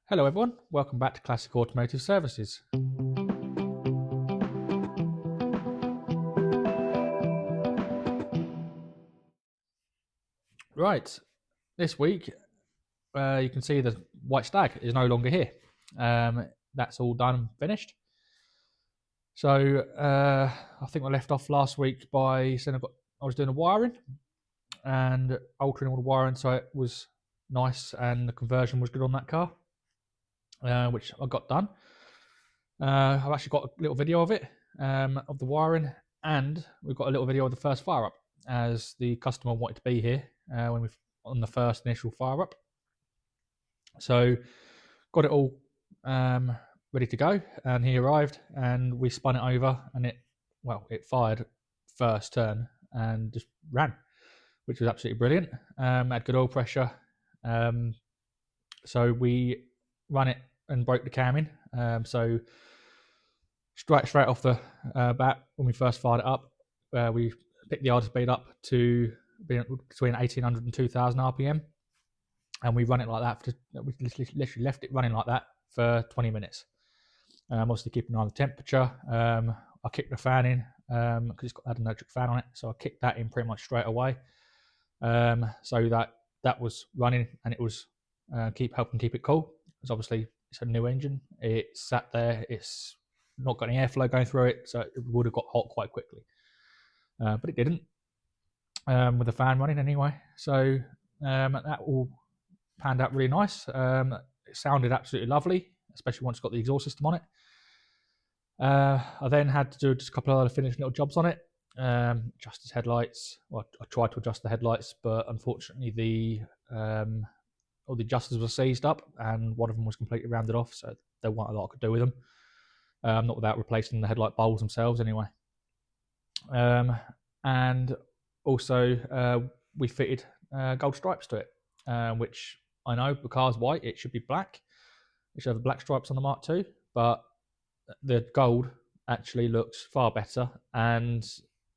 Hello everyone, welcome back to Classic Automotive Services. Right, this week you can see the white Stag is no longer here. That's all done and finished. So I think I left off last week by saying I was doing the wiring and altering all the wiring so it was nice and the conversion was good on that car, which I got done. I've actually got a little video of it, of the wiring, and we've got a little video of the first fire up, as the customer wanted to be here when we on the first initial fire up. So got it all ready to go, and he arrived, and we spun it over, and it fired first turn and just ran, which was absolutely brilliant. Had good oil pressure, so we ran it and broke the cam in. So straight off the bat, when we first fired it up, we picked the idle speed up to between 1800 and 2000 RPM, and we run it like that. We literally left it running like that for 20 minutes. Obviously keeping an eye on the temperature. I kicked the fan in because it's had an electric fan on it, so I kicked that in pretty much straight away, so that was running, and it was helping keep it cool. Because obviously it's a new engine. It sat there. It's not got any airflow going through it, so it would have got hot quite quickly. But it didn't, with the fan running anyway. So that all panned out really nice. It sounded absolutely lovely, especially once it's got the exhaust system on it. I then had to do just a couple of other finished little jobs on it. Adjust his headlights. Well, I tried to adjust the headlights, but unfortunately all the adjusters were seized up, and one of them was completely rounded off, so there wasn't a lot I could do with them. Not without replacing the headlight bulbs themselves anyway. And also we fitted gold stripes to it, which I know the car's white, it should be black. It should have black stripes on the Mark II, but the gold actually looks far better and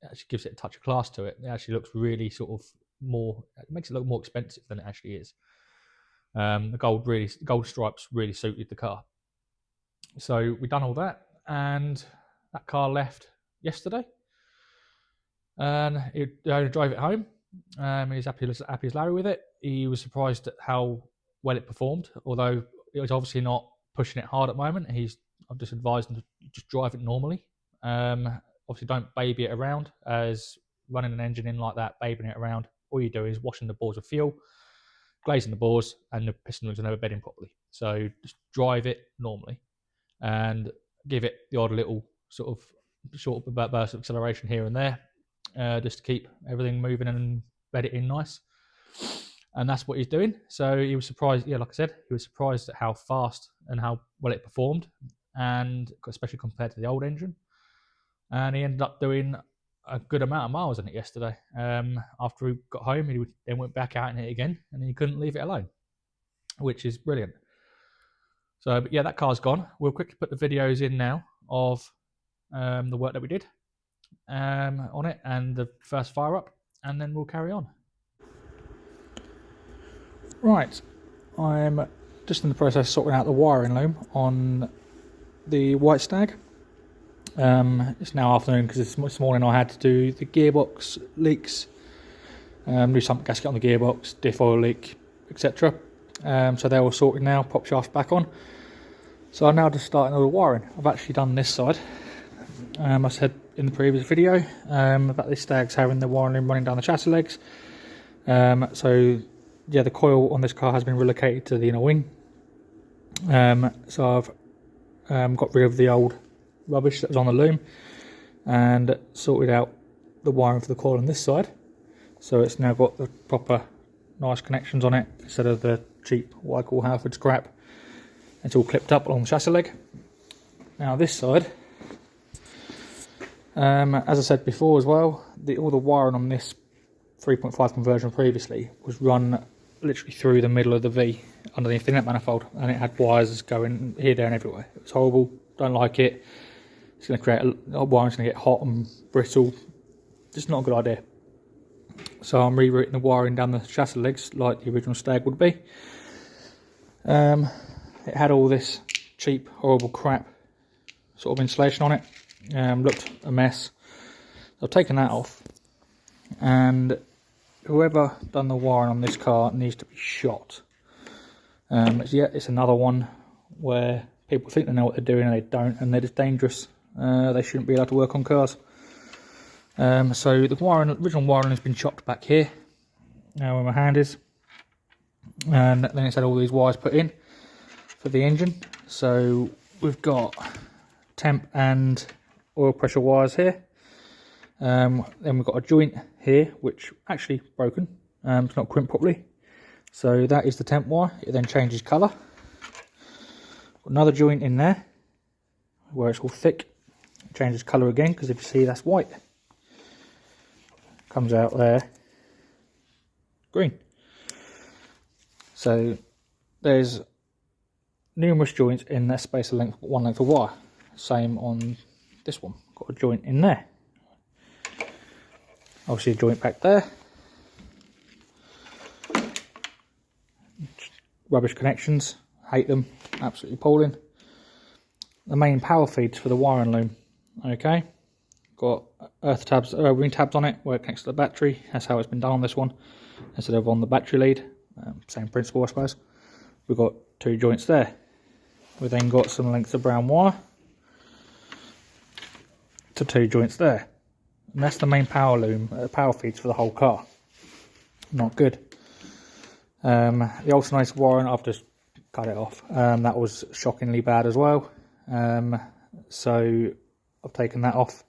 actually gives it a touch of class to it. It actually looks really sort of more, it makes it look more expensive than it actually is. The gold stripes really suited the car. So we done all that, and that car left yesterday, and I drove it home. He was happy as Larry with it. He was surprised at how well it performed, although it was obviously not pushing it hard at the moment. I've just advised him to just drive it normally. Obviously don't baby it around, as running an engine in like that, babying it around, all you do is washing the bores with fuel, glazing the bores, and the piston rings are never bedding properly. So just drive it normally and give it the odd little sort of short burst of acceleration here and there, just to keep everything moving and bed it in nice. And that's what he's doing. So he was surprised, like I said, he was surprised at how fast and how well it performed, and especially compared to the old engine. And he ended up doing a good amount of miles in it yesterday. After he got home, he then went back out in it again, and he couldn't leave it alone, which is brilliant. So, but yeah, that car's gone. We'll quickly put the videos in now of the work that we did on it and the first fire up, and then we'll carry on. Right, I'm just in the process of sorting out the wiring loom on the white Stag. It's now afternoon because this morning I had to do the gearbox leaks, do some gasket on the gearbox, diff oil leak, etc. So they're all sorted now, pop shafts back on. So I'm now just starting all the wiring. I've actually done this side. I said in the previous video about this Stag's having the wiring loom running down the chassis legs. So yeah, the coil on this car has been relocated to the inner wing. So I've got rid of the old rubbish that was on the loom and sorted out the wiring for the coil on this side. So it's now got the proper nice connections on it instead of the cheap what I call Halford scrap. It's all clipped up along the chassis leg. Now this side, as I said before as well, all the wiring on this 3.5 conversion previously was run literally through the middle of the V underneath the inlet manifold, and it had wires going here, there and everywhere. It was horrible, don't like it. It's going to create wiring's going to get hot and brittle. Just not a good idea. So I'm rerouting the wiring down the chassis legs like the original Stag would be. it had all this cheap, horrible crap sort of insulation on it. Looked a mess. I've taken that off, and whoever done the wiring on this car needs to be shot. It's another one where people think they know what they're doing and they don't, and they're just dangerous. They shouldn't be allowed to work on cars. So the original wiring has been chopped back here, where my hand is, and then it's had all these wires put in for the engine. So we've got temp and oil pressure wires here. Then we've got a joint here which actually broken. It's not crimped properly. So that is the temp wire. It then changes colour. Another joint in there where it's all thick. It changes colour again, because if you see, that's white. Comes out there green. So there's numerous joints in that space of length, one length of wire. Same on this one. Got a joint in there. Obviously a joint back there. Rubbish connections, hate them, absolutely appalling. The main power feeds for the wiring loom. Okay, got earth tabs, ring tabs on it where it connects to the battery. That's how it's been done on this one, instead of on the battery lead. Same principle, I suppose. We've got two joints there. We've then got some lengths of brown wire to two joints there. And that's the main power loom, power feeds for the whole car. Not good. The alternator wiring, I've just cut it off. That was shockingly bad as well. So I've taken that off.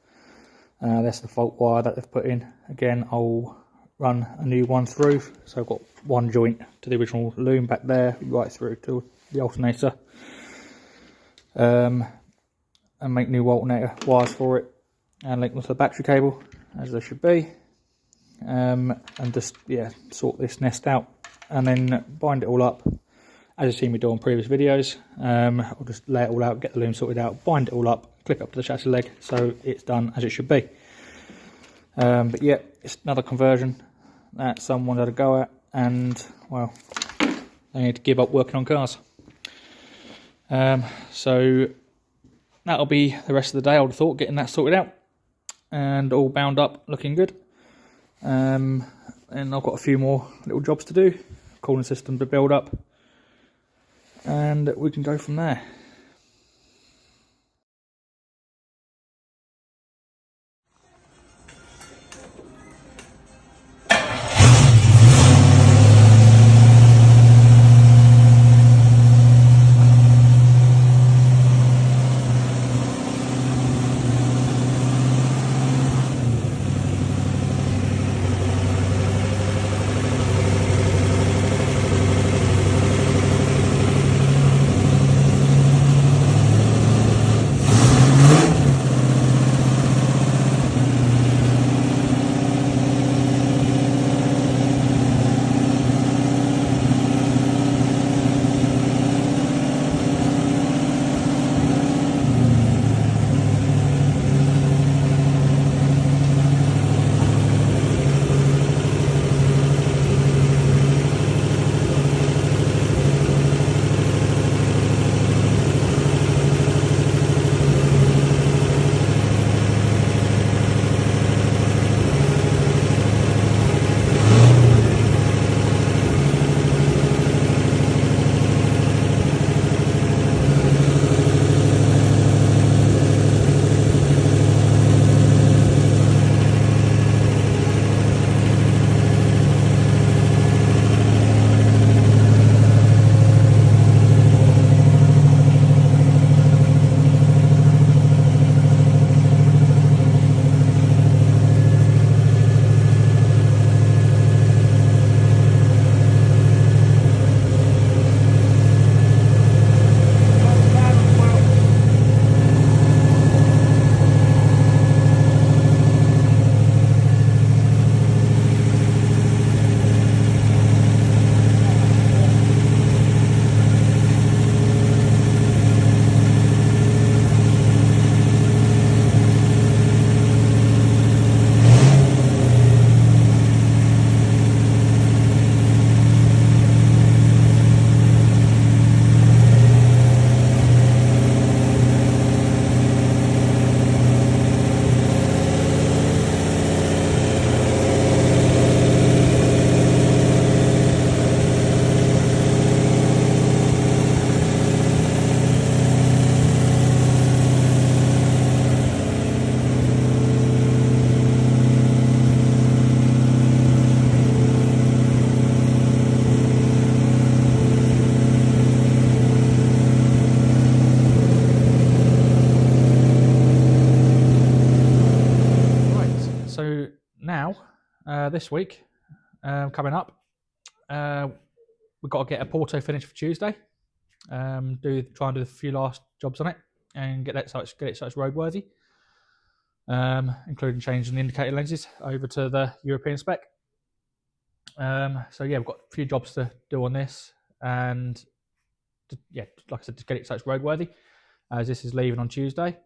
That's the fault wire that they've put in. Again, I'll run a new one through. So I've got one joint to the original loom back there, right through to the alternator. And make new alternator wires for it, and link them to the battery cable as they should be. And just, sort this nest out, and then bind it all up as you've seen me do on previous videos. I'll just lay it all out, get the loom sorted out, bind it all up, clip it up to the chassis leg, so it's done as it should be. But yeah, it's another conversion that someone had a go at, and well, they need to give up working on cars. So that'll be the rest of the day, I would have thought, getting that sorted out and all bound up, looking good. And I've got a few more little jobs to do, cooling system to build up, and we can go from there. this week coming up, we've got to get Oporto finished for Tuesday. Try and do a few last jobs on it and get it so it's roadworthy, including changing the indicator lenses over to the European spec. So yeah, we've got a few jobs to do on this, and yeah, like I said, to get it so it's roadworthy, as this is leaving on Tuesday.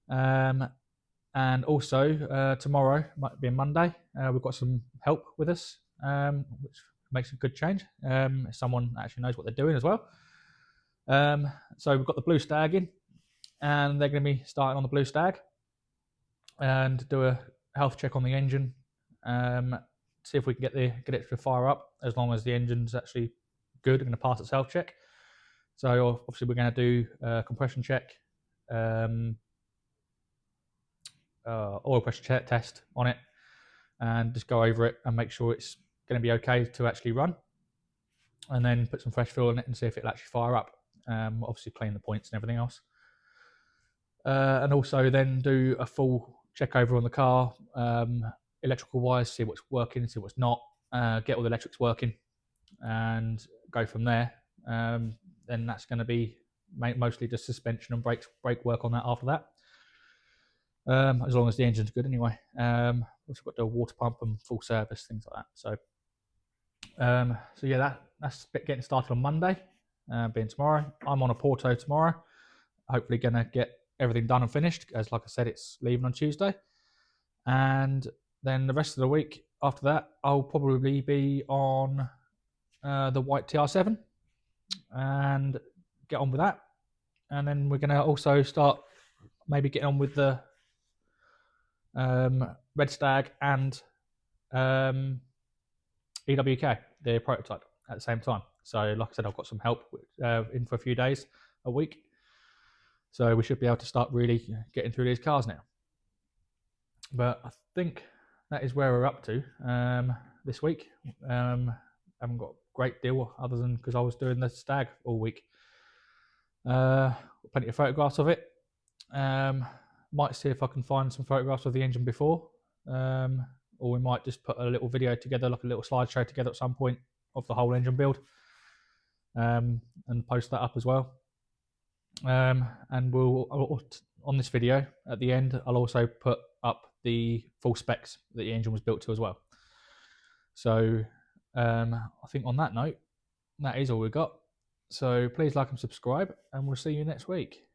And also tomorrow, might be Monday, we've got some help with us, which makes a good change. Someone actually knows what they're doing as well. So we've got the blue Stag in, and they're going to be starting on the blue Stag and do a health check on the engine, see if we can get it to fire up, as long as the engine's actually good and going to pass its health check. So obviously we're going to do a compression check, oil pressure test on it, and just go over it and make sure it's going to be okay to actually run, and then put some fresh fuel in it and see if it'll actually fire up. Obviously clean the points and everything else, and also then do a full check over on the car, electrical wise, see what's working, see what's not, get all the electrics working, and go from there. Then that's going to be mostly just suspension and brake work on that after that, as long as the engine's good anyway. Also got to do a water pump and full service, things like that. So yeah, that's getting started on Monday, being tomorrow. I'm on Oporto tomorrow, hopefully going to get everything done and finished, as like I said, it's leaving on Tuesday. And then the rest of the week after that, I'll probably be on the white TR7 and get on with that. And then we're going to also start maybe getting on with the red Stag and EWK, the prototype, at the same time. So like I said, I've got some help in for a few days a week, so we should be able to start really getting through these cars now. But I think that is where we're up to this week. Haven't got a great deal other than because I was doing the Stag all week. Plenty of photographs of it. Might see if I can find some photographs of the engine before, or we might just put a little video together, like a little slideshow together at some point of the whole engine build, and post that up as well. And we'll, on this video at the end, I'll also put up the full specs that the engine was built to as well. So I think on that note, that is all we've got. So please like and subscribe, and we'll see you next week.